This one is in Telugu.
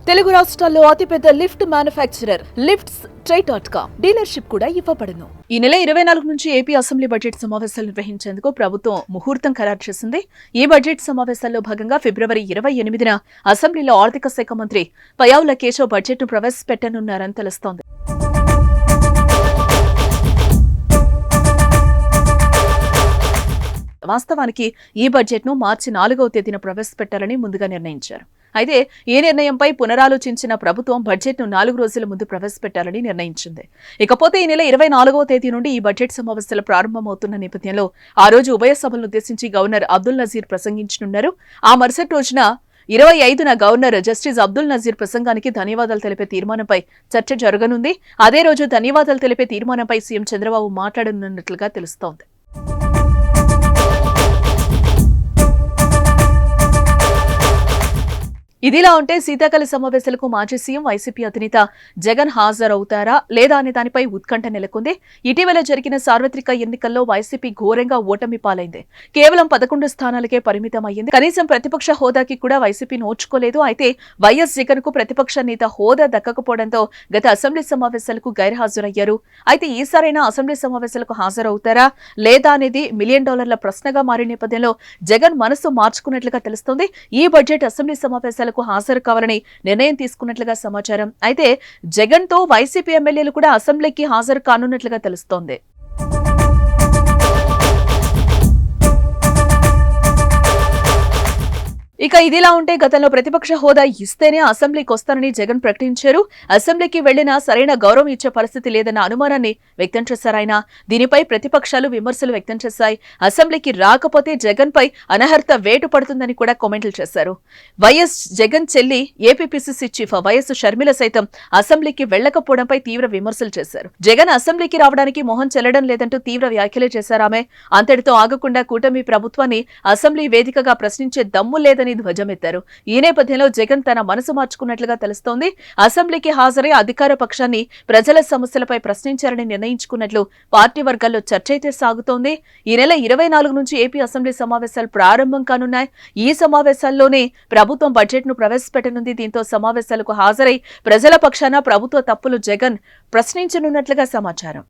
తెలుగు రాష్ట్రాల్లో అతిపెద్ద లిఫ్ట్ మ్యానుఫ్యాక్చరర్ లిఫ్ట్స్ ట్రై.com డీలర్షిప్ కూడా ఇవ్వబడును. ఈ నెల 24 నుంచి ఏపీ అసెంబ్లీ బడ్జెట్ సమావేశాలు నిర్వహించేందుకు ప్రభుత్వం ముహూర్తం ఖరారు చేసింది. ఈ బడ్జెట్ సమావేశాల్లో భాగంగా ఫిబ్రవరి 28న అసెంబ్లీలో ఆర్థిక శాఖ మంత్రి పయ్యావుల కేశవ్ బడ్జెట్ను ప్రవేశపెట్టనున్నారని తెలుస్తోంది. వాస్తవానికి ఈ బడ్జెట్ను మార్చి 4వ తేదీన ప్రవేశపెట్టాలని ముందుగా నిర్ణయించారు. అయితే ఈ నిర్ణయంపై పునరాలోచించిన ప్రభుత్వం బడ్జెట్ను 4 రోజుల ముందు ప్రవేశపెట్టాలని నిర్ణయించింది. ఇకపోతే ఈ నెల 24వ తేదీ నుండి ఈ బడ్జెట్ సమావేశాలు ప్రారంభమవుతున్న నేపథ్యంలో ఆ రోజు ఉభయ సభలను ఉద్దేశించి గవర్నర్ అబ్దుల్ నజీర్ ప్రసంగించనున్నారు. ఆ మరుసటి రోజున 25న గవర్నర్ జస్టిస్ అబ్దుల్ నజీర్ ప్రసంగానికి ధన్యవాదాలు తెలిపే తీర్మానంపై చర్చ జరగనుంది. అదే రోజు ధన్యవాదాలు తెలిపే తీర్మానంపై సీఎం చంద్రబాబు మాట్లాడనున్నట్లుగా తెలుస్తోంది. ఇదిలా ఉంటే శీతాకాల సమావేశాలకు మాజీ సీఎం వైసీపీ అధినేత జగన్ హాజరవుతారా లేదా అనే దానిపై ఉత్కంఠ నెలకొంది. ఇటీవల జరిగిన సార్వత్రిక ఎన్నికల్లో వైసీపీ ఘోరంగా ఓటమి పాలైంది. కేవలం 11 స్థానాలకే పరిమితం అయ్యింది. కనీసం ప్రతిపక్ష హోదాకి కూడా వైసీపీ నోచుకోలేదు. అయితే వైఎస్ జగన్ కు ప్రతిపక్ష నేత హోదా దక్కకపోవడంతో గత అసెంబ్లీ సమావేశాలకు గైర్హాజరయ్యారు. అయితే ఈసారైనా అసెంబ్లీ సమావేశాలకు హాజరవుతారా లేదా అనేది $1 మిలియన్ ప్రశ్నగా మారిన నేపథ్యంలో జగన్ మనసు మార్చుకున్నట్లుగా తెలుస్తోంది. ఈ బడ్జెట్ అసెంబ్లీ సమావేశాలకు హాజరు కావాలని నిర్ణయం తీసుకున్నట్లుగా సమాచారం. అయితే జగన్ తో వైసీపీ ఎమ్మెల్యేలు కూడా అసెంబ్లీకి హాజరు కానున్నట్లుగా తెలుస్తోంది. ఇక ఇదిలా ఉంటే గతంలో ప్రతిపక్ష హోదా ఇస్తేనే అసెంబ్లీకి వస్తానని జగన్ ప్రకటించారు. అసెంబ్లీకి వెళ్లినా సరైన గౌరవం ఇచ్చే పరిస్థితి లేదన్న అనుమానాన్ని వ్యక్తం చేశారు ఆయన. దీనిపై ప్రతిపక్షాలు విమర్శలు వ్యక్తం చేశాయి. అసెంబ్లీకి రాకపోతే జగన్ పై అనర్హత వేటు పడుతుందని కూడా కామెంట్లు చేశారు. వైఎస్ జగన్ చెల్లి ఏపీపీసీసీ చీఫ్ వైఎస్ షర్మిల సైతం అసెంబ్లీకి వెళ్లకపోవడంపై తీవ్ర విమర్శలు చేశారు. జగన్ అసెంబ్లీకి రావడానికి మొహం చెల్లడం లేదంటూ తీవ్ర వ్యాఖ్యలు చేశారు ఆమె. అంతటితో ఆగకుండా కూటమి ప్రభుత్వాన్ని అసెంబ్లీ వేదికగా ప్రశ్నించే దమ్ము లేదని ధ్వజమెత్తారు. ఈ నేపథ్యంలో జగన్ తన మనసు మార్చుకున్నట్లుగా తెలుస్తోంది. అసెంబ్లీకి హాజరై అధికార పక్షాన్ని ప్రజల సమస్యలపై ప్రశ్నించాలని నిర్ణయించుకున్నట్లు పార్టీ వర్గాల్లో చర్చ అయితే సాగుతోంది. ఈ నెల 24 నుంచి ఏపీ అసెంబ్లీ సమావేశాలు ప్రారంభం కానున్నాయి. ఈ సమావేశాల్లోనే ప్రభుత్వం బడ్జెట్ ను ప్రవేశపెట్టనుంది. దీంతో సమావేశాలకు హాజరై ప్రజల పక్షాన ప్రభుత్వ తప్పులు జగన్ ప్రశ్నించనున్నట్లుగా సమాచారం.